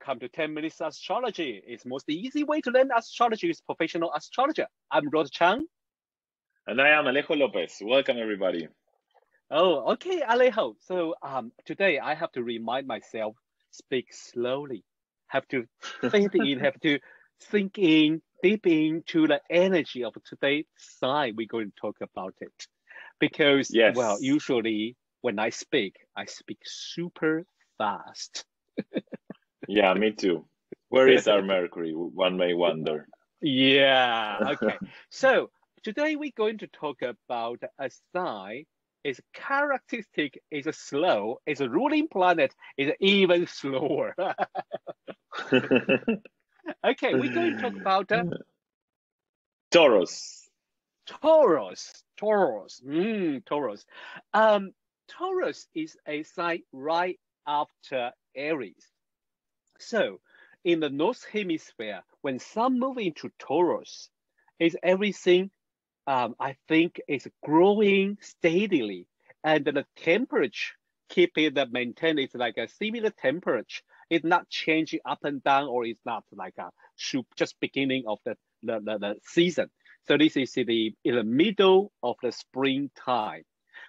welcome to 10 Minutes Astrology. It's most easy way to learn astrology is professional astrologer. I'm Rod Chang. And I am Alejo Lopez. Welcome, everybody. Oh, okay, Alejo. So today I have to remind myself, speak slowly. Have to think in, have to sink in, deep into the energy of today's sign. We're going to talk about it. Because, Yes. well, usually when I speak super fast. Yeah, me too. Where is our Mercury? One may wonder. Yeah, okay. So today we're going to talk about a sign. Its characteristic is slow. Its ruling planet is even slower. Okay, we're going to talk about Taurus. Taurus. Taurus. Taurus. Taurus is a sign right after Aries. So in the North Hemisphere, when sun move into Taurus, is everything I think is growing steadily, and the temperature keep it maintained. It's like a similar temperature. It's not changing up and down, or it's not like a just beginning of the season. So this is in the middle of the springtime.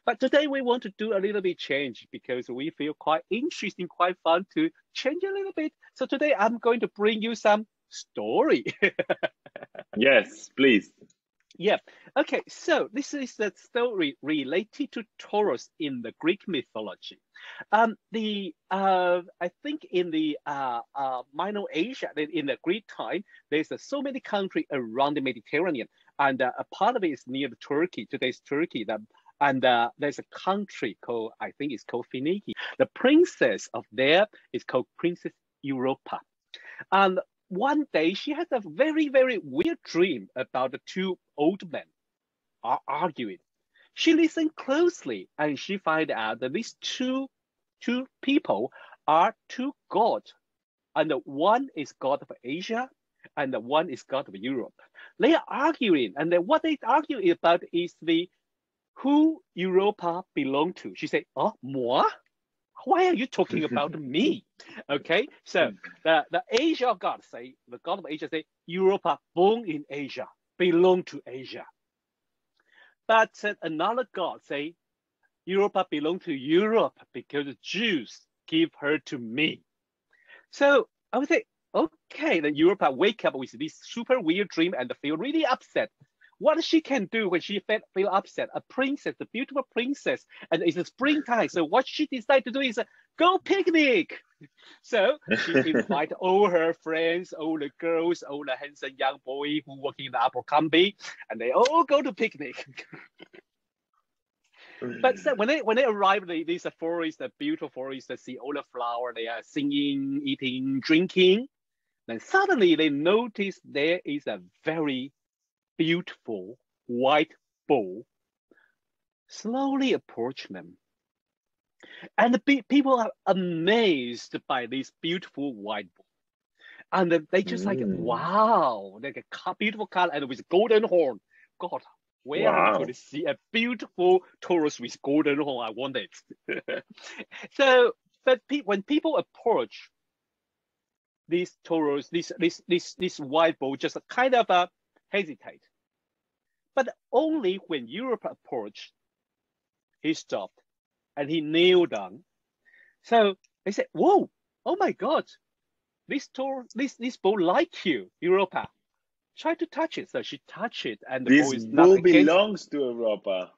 But today we want to do a little bit change because we feel quite interesting, quite fun to change a little bit. So today I'm going to bring you some story. Yes, please. Yeah. Okay. So this is the story related to Taurus in the Greek mythology. I think in the Minor Asia, in the Greek time, there's so many countries around the Mediterranean, and a part of it is near Turkey. Today's Turkey. And there's a country called, I think it's called Phoenicia. The princess of there is called Princess Europa. And one day she has a very, very weird dream about the two old men are arguing. She listened closely and she find out that these two people are two gods. And one is god of Asia and the one is god of Europe. They are arguing, and what they argue about is who Europa belong to. She said, oh, moi? Why are you talking about me? Okay, so the Asia god say, the god of Asia say, Europa born in Asia, belong to Asia. But another god say, Europa belong to Europe because the Jews give her to me. So I would say, okay, then Europa wake up with this super weird dream and feel really upset. What she can do when she feel upset, a princess, a beautiful princess, and it's a springtime. So what she decided to do is go picnic. So she invite all her friends, all the girls, all the handsome young boy who work in the Abercrombie, and they all go to picnic. But so when they arrive, this forest, a beautiful forest, they see all the flower, they are singing, eating, drinking. Then suddenly they notice there is a very beautiful white bull slowly approach them. And the people are amazed by this beautiful white bull. And they just like, wow, like a beautiful color and with golden horn. God, where are we going to see a beautiful Taurus with golden horn? I want it. So, but when people approach this Taurus, this white bull just kind of hesitate. But only when Europe approached, he stopped and he kneeled down. So they said, whoa, oh my God, this bull like you, Europa. Try to touch it. So she touched it and the bull is not against. This bull belongs to Europa.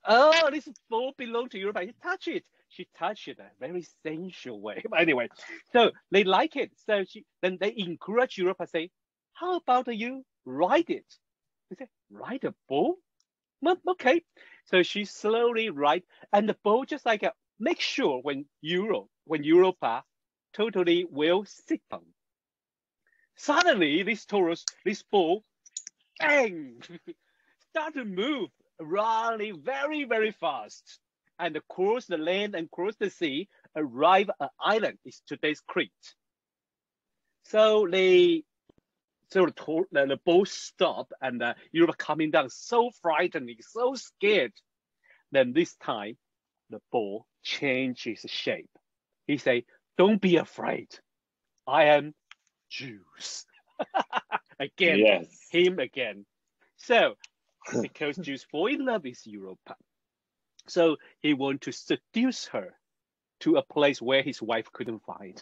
Oh, this bull belongs to Europa. She touched it. She touched it in a very sensual way. But anyway, so they like it. So then they encourage Europa, say, how about you ride it? They say, ride a bull? Well, okay. So she slowly ride, and the bull just like make sure when Europa totally will sit down. Suddenly, this Taurus, this bull, bang, start to move, running very, very fast, and across the land and across the sea, arrive an island. It's today's Crete. So the bull stop, and Europe coming down, so frightening, so scared. Then this time, the bull changes shape. He say, don't be afraid. I am Jews. Again, Yes. him again. So, because Jews fall in love with Europa, so he want to seduce her to a place where his wife couldn't find.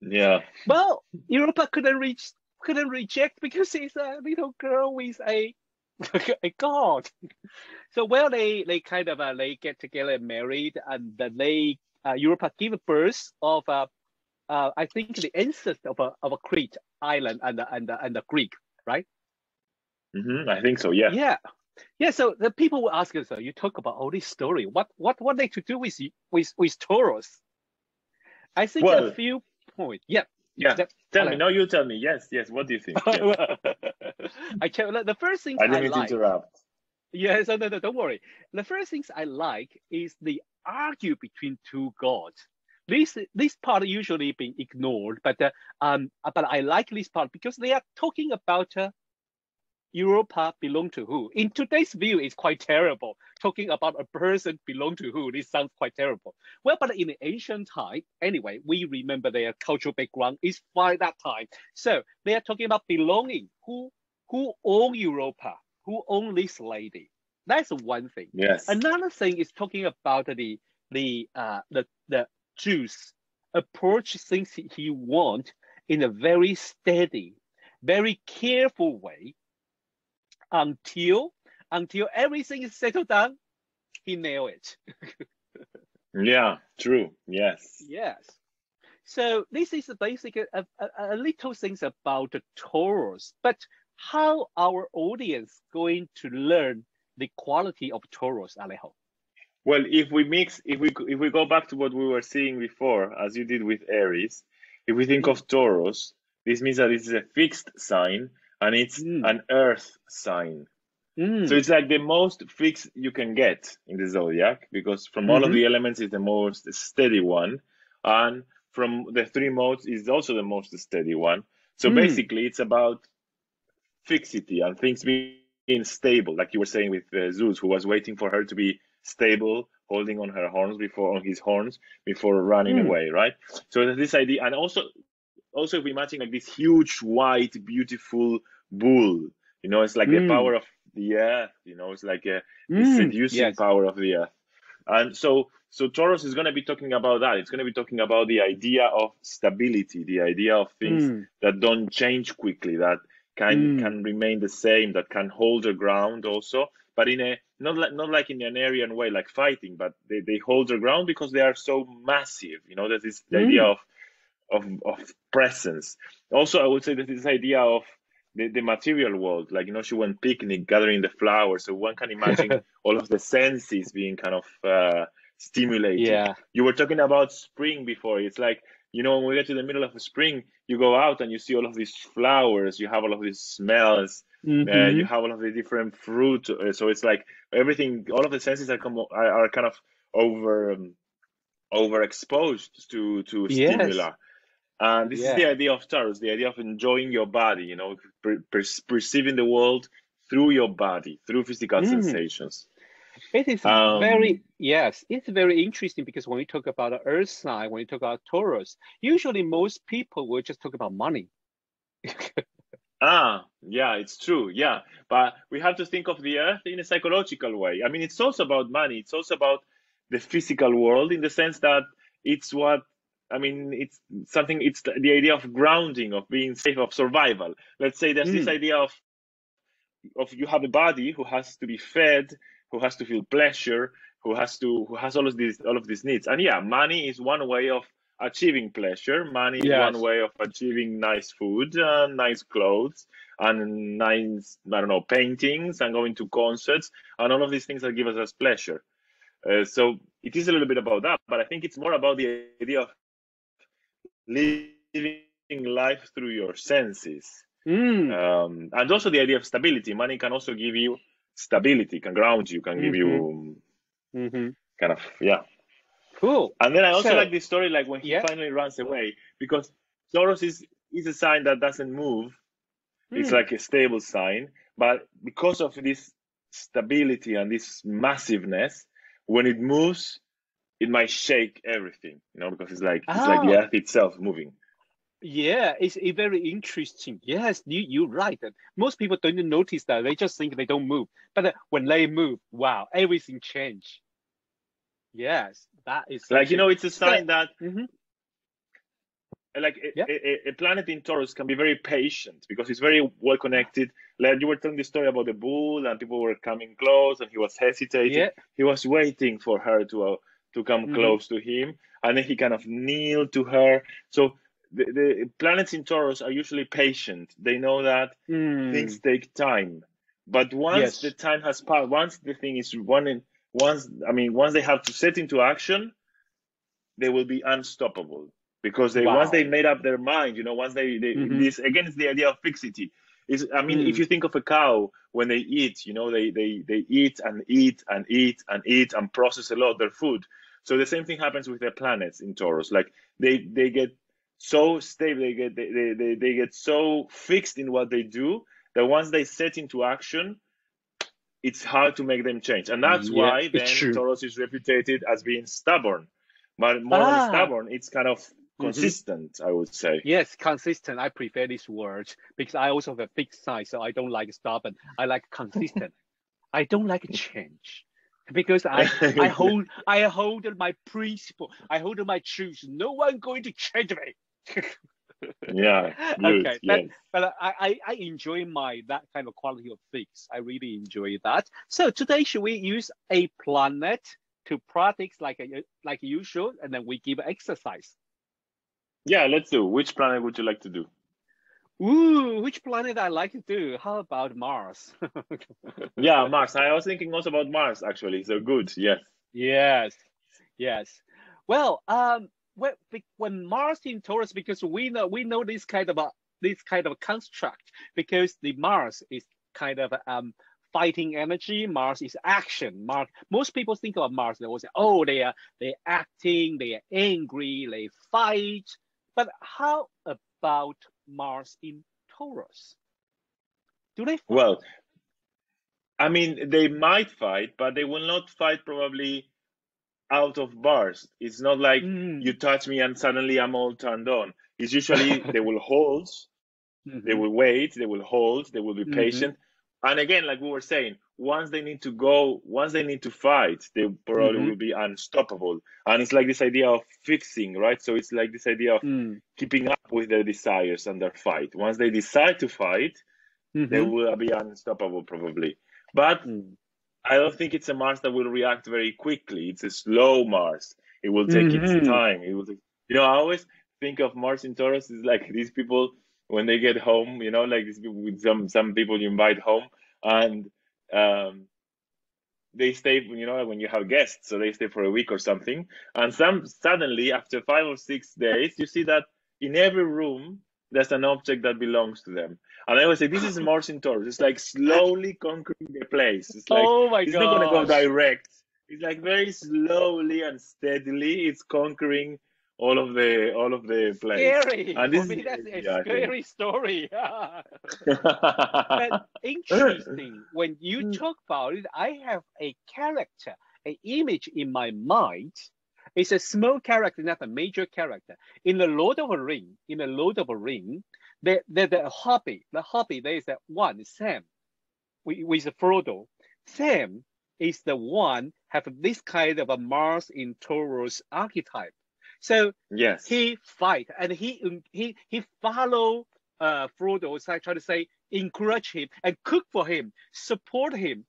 Yeah. Well, Europa couldn't reject because he's a little girl with a god. So well, they kind of they get together and married, and then they Europa give birth of I think the ancestor of a Crete island and the Greek, right? I think so. Yeah. Yeah. Yeah, so the people will ask us, you talk about all this story. What they to do with Taurus? I think a Well, few points. Yeah. yeah. Tell me. Alejo. No, you tell me. Yes. Yes. What do you think? Yes. The first things I I didn't mean to like. interrupt. Yes, no, don't worry. The first things I like is the argue between two gods. This part usually being ignored, but I like this part because they are talking about Europa belong to who. In today's view, it's quite terrible. Talking about a person belong to who, this sounds quite terrible. Well, but in the ancient time, anyway, we remember their cultural background is by that time. So they are talking about belonging. Who own Europa? Who own this lady? That's one thing. Yes. Another thing is talking about the Jews approach things he want in a very steady, very careful way until everything is settled down. He nailed it. Yeah. True. Yes. Yes. So this is basically a little things about the Taurus, but how our audience going to learn the quality of Taurus, Alejo? Well, if we go back to what we were seeing before, as you did with Aries, if we think of Taurus, this means that it's a fixed sign and it's an earth sign. So it's like the most fixed you can get in the zodiac, because from all of the elements it's the most steady one, and from the three modes is also the most steady one. So basically it's about fixity and things being stable, like you were saying with Zeus, who was waiting for her to be stable, holding on his horns before running away, right? So there's this idea, and also if we imagine like this huge, white, beautiful bull, it's like the power of the earth, it's like the seducing power of the earth. And so Taurus is going to be talking about that. It's going to be talking about the idea of stability, the idea of things that don't change quickly, that can remain the same, that can hold their ground also, but in a not like in an Aryan way, like fighting, but they hold their ground because they are so massive. That is the idea of presence. Also, I would say that this idea of the material world, like she went picnic gathering the flowers, so one can imagine all of the senses being kind of stimulated. Yeah. You were talking about spring before. It's like, when we get to the middle of the spring, you go out and you see all of these flowers, you have all of these smells, you have all of the different fruit. So it's like everything, all of the senses are kind of overexposed to stimuli. And this is the idea of Taurus, the idea of enjoying your body, perceiving the world through your body, through physical sensations. It is it's very interesting because when we talk about the earth sign, when we talk about Taurus, usually most people will just talk about money. Yeah, it's true. Yeah, but we have to think of the earth in a psychological way. I mean, it's also about money. It's also about the physical world, in the sense that it's it's something, it's the idea of grounding, of being safe, of survival. Let's say there's this idea of you have a body who has to be fed, who has to feel pleasure, who has all of these needs. And yeah, money is one way of achieving pleasure. Money is one way of achieving nice food, nice clothes, and nice, paintings, and going to concerts, and all of these things that give us pleasure. So it is a little bit about that, but I think it's more about the idea of living life through your senses. And also the idea of stability. Money can also give you stability, can ground you, can give you kind of, Cool. And then I also like this story, like when he finally runs away, because Taurus is a sign that doesn't move. It's like a stable sign, but because of this stability and this massiveness, when it moves, it might shake everything, because it's like the earth itself moving. Yeah, it's very interesting. Yes, you're right. And most people don't notice that. They just think they don't move. But when they move, wow, everything changed. Yes, that is so Like, true. it's a So, sign that mhm, like yeah, a planet in Taurus can be very patient because it's very well connected. Like you were telling the story about the bull, and people were coming close, and he was hesitating. yeah, He was waiting for her to come hmm close to him, and then he kind of kneeled to her. So the planets in Taurus are usually patient. They know that things mm, take time, but once the yes, time has passed, once the thing is running, once they have to set into action, they will be unstoppable because they once they wow, made up their mind, once they hmm this again is the idea of fixity. Is if mm, you think of a cow when they eat, they eat and eat and eat and eat and process a lot of their food. So the same thing happens with their planets in Taurus. Like they get so stable, they get so fixed in what they do that once they set into action, it's hard to make them change. And that's yeah, why it's then true. Taurus is reputed as being stubborn. But more than Ah, stubborn, it's kind of hmm consistent, I would say. yes, consistent. I prefer this word because I also have a fixed sign, so I don't like stubborn. I like consistent. I don't like change because I hold my principle. I hold my truth. No one going to change me. Yeah, good. Okay, but Yes. I enjoy my that kind of quality of things. I really enjoy that. So today, should we use a planet to practice like usual, and then we give exercise? Yeah, let's do. Which planet would you like to do? Ooh, which planet I like to do? How about Mars? Yeah, Mars. I was thinking also about Mars, actually. So good. Yes. Yes, yes. Well, when Mars in Taurus, because we know this kind of construct because the Mars is kind of fighting energy. Mars is action. Most people think of Mars, they will say, oh, they're acting, they are angry, they fight. But how about Mars in Taurus? Do they fight? Well, they might fight, but they will not fight probably out of bars. It's not like you Mm. touch me and suddenly I'm all turned on. It's usually they will hold. They hmm will wait, they will hold, they will be hmm patient. And again, like we were saying, once they need to fight, they probably hmm will be unstoppable. And it's like this idea of fixing, right? So it's like this idea of mm keeping up with their desires and their fight. Once they decide to fight, they hmm will be unstoppable, probably. But mm I don't think it's a Mars that will react very quickly. It's a slow Mars. It will take its hmm time. I always think of Mars in Taurus is like these people when they get home, like these people with some people you invite home and um, they stay, when you have guests, so they stay for a week or something. And suddenly after 5 or 6 days, you see that in every room there's an object that belongs to them. And I always say, this is Mars in Taurus. It's like slowly conquering the place. It's like Oh my it's not gonna go gosh. direct. It's like very slowly and steadily it's conquering all of the place. Scary. And this For is me, the that's a idea, I think. scary story. But interesting, when you talk about it, I have a character, an image in my mind. It's a small character, not a major character. In the Lord of the Ring, the hobby, there is that one, Sam, with Frodo. Sam is the one have this kind of a Mars in Taurus archetype. So Yes. he fight and he follow Frodo. So I try to say encourage him and cook for him, support him.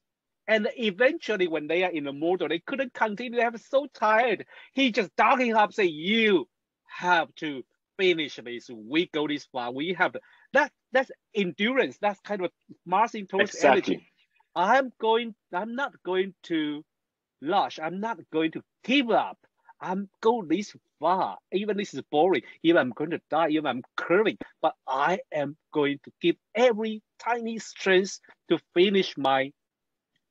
And eventually, when they are in the model, they couldn't continue. They were so tired. He just dug him up, say, "You have to finish this. We go this far. We have to." That's endurance. That's kind of Mars in Taurus energy. Exactly. I'm not going to lush. I'm not going to give up. I'm go this far. Even this is boring. Even I'm going to die. Even I'm curving. But I am going to give every tiny strength to finish my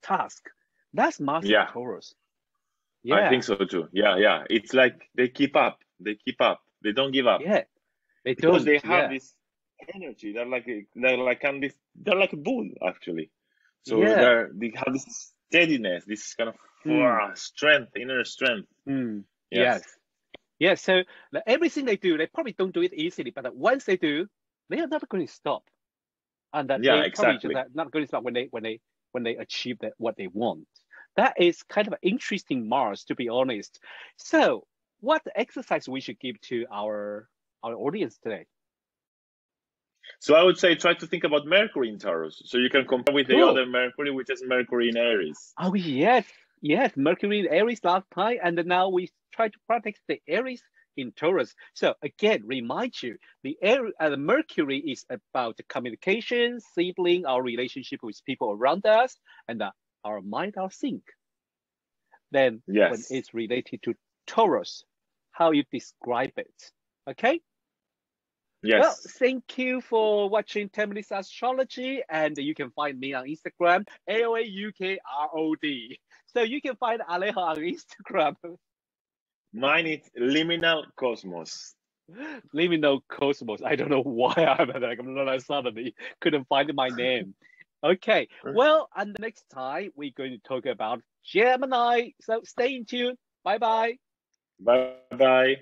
task. That's Mars in Yeah. Taurus. I think Yeah. so too. Yeah, yeah. It's like they keep up. They keep up. They don't give up Yeah. They because don't. they have Yeah. this energy. They're like a bull actually. So Yeah. they have this steadiness, this kind of Mm. strength, inner strength. Mm. Yes. Yes. Yeah, so everything they do, they probably don't do it easily, but once they do, they are never going to stop, and that Yeah, they probably just exactly. not going to stop when they achieve what they want. That is kind of an interesting Mars, to be honest. So, what exercise we should give to our audience today? So I would say try to think about Mercury in Taurus. So you can compare with the Cool. other Mercury, which is Mercury in Aries. Oh yes, yes. Mercury in Aries last time, and then now we try to protect the Aries in Taurus. So again, remind you, the Mercury is about the communication, sibling, our relationship with people around us, and our mind, our think. Then when Yes. it's related to Taurus, how you describe it. Okay. Well, Yes. thank you for watching 10 Minutes Astrology, and you can find me on Instagram, AOAUK So you can find Alejo on Instagram. Mine is Liminal Cosmos. Let me know Cosmos. I don't know why I'm suddenly couldn't find my name. Okay, well, and the next time we're going to talk about Gemini. So stay in tune. Bye bye. Bye bye.